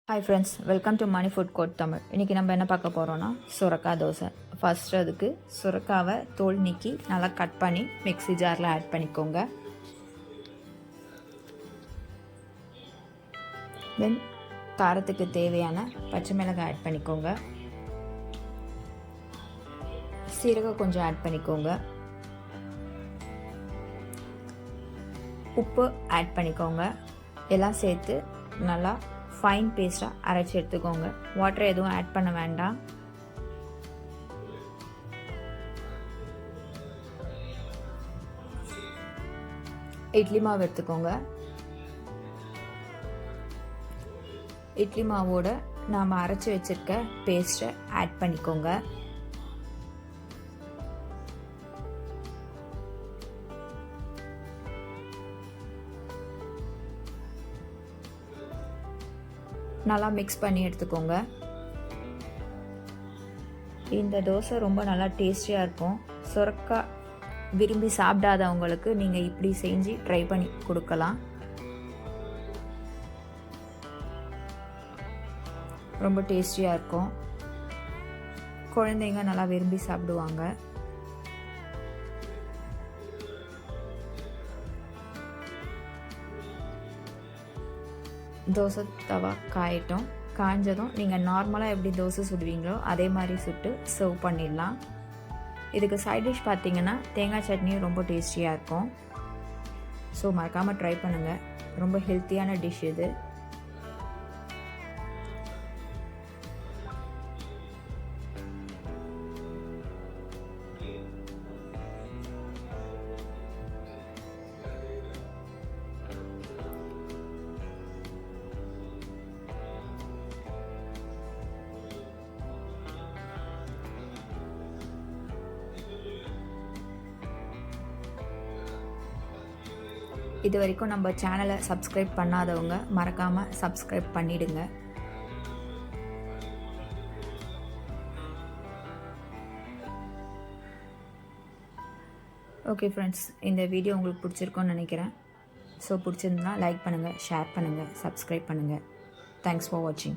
Hi friends, welcome to Mani food court Tamil. இன்றைக்கி நம்ம என்ன பார்க்க போகிறோன்னா சுரக்காய் தோசை. ஃபஸ்ட்டு அதுக்கு சுரக்காவை தோல் நீக்கி நல்லா கட் பண்ணி மிக்ஸி ஜாரில் ஆட் பண்ணிக்கோங்க. தென் காரத்துக்கு தேவையான பச்சை மிளகாய் ஆட் பண்ணிக்கோங்க. சீரகம் கொஞ்சம் ஆட் பண்ணிக்கோங்க. உப்பு ஆட் பண்ணிக்கோங்க. எல்லாம் சேர்த்து நல்லா ஃபைன் பேஸ்ட்டாக அரைச்சி எடுத்துக்கோங்க. வாட்டர் எதுவும் ஆட் பண்ண வேண்டாம். இட்லி மாவு எடுத்துக்கோங்க. இட்லி மாவோட நாம் அரைச்சி வச்சிருக்க பேஸ்ட்டை ஆட் பண்ணிக்கோங்க. நல்லா மிக்ஸ் பண்ணி எடுத்துக்கோங்க. இந்த தோசை ரொம்ப நல்லா டேஸ்டியாக இருக்கும். சுரக்காய் விரும்பி சாப்பிடாதவங்களுக்கு நீங்கள் இப்படி செஞ்சு ட்ரை பண்ணி கொடுக்கலாம். ரொம்ப டேஸ்டியாக இருக்கும். குழந்தைங்க நல்லா விரும்பி சாப்பிடுவாங்க. தோசை தவா காயட்டும். காய்ஞ்சதும் நீங்கள் நார்மலாக எப்படி தோசை சுடுவீங்களோ அதே மாதிரி சுட்டு சர்வ் பண்ணிடலாம். இதுக்கு சைட் டிஷ் பார்த்தீங்கன்னா தேங்காய் சட்னியும் ரொம்ப டேஸ்டியாக இருக்கும். ஸோ மறக்காமல் ட்ரை பண்ணுங்கள். ரொம்ப ஹெல்த்தியான டிஷ் இது. இது வரைக்கும் நம்ம சேனலை சப்ஸ்கிரைப் பண்ணாதவங்க மறக்காமல் சப்ஸ்கிரைப் பண்ணிடுங்க. ஓகே ஃப்ரெண்ட்ஸ், இந்த வீடியோ உங்களுக்கு பிடிச்சிருக்கும்னு நினைக்கிறேன். ஸோ பிடிச்சிருந்தா லைக் பண்ணுங்கள், ஷேர் பண்ணுங்கள், சப்ஸ்கிரைப் பண்ணுங்கள். தேங்க்ஸ் ஃபார் வாட்சிங்.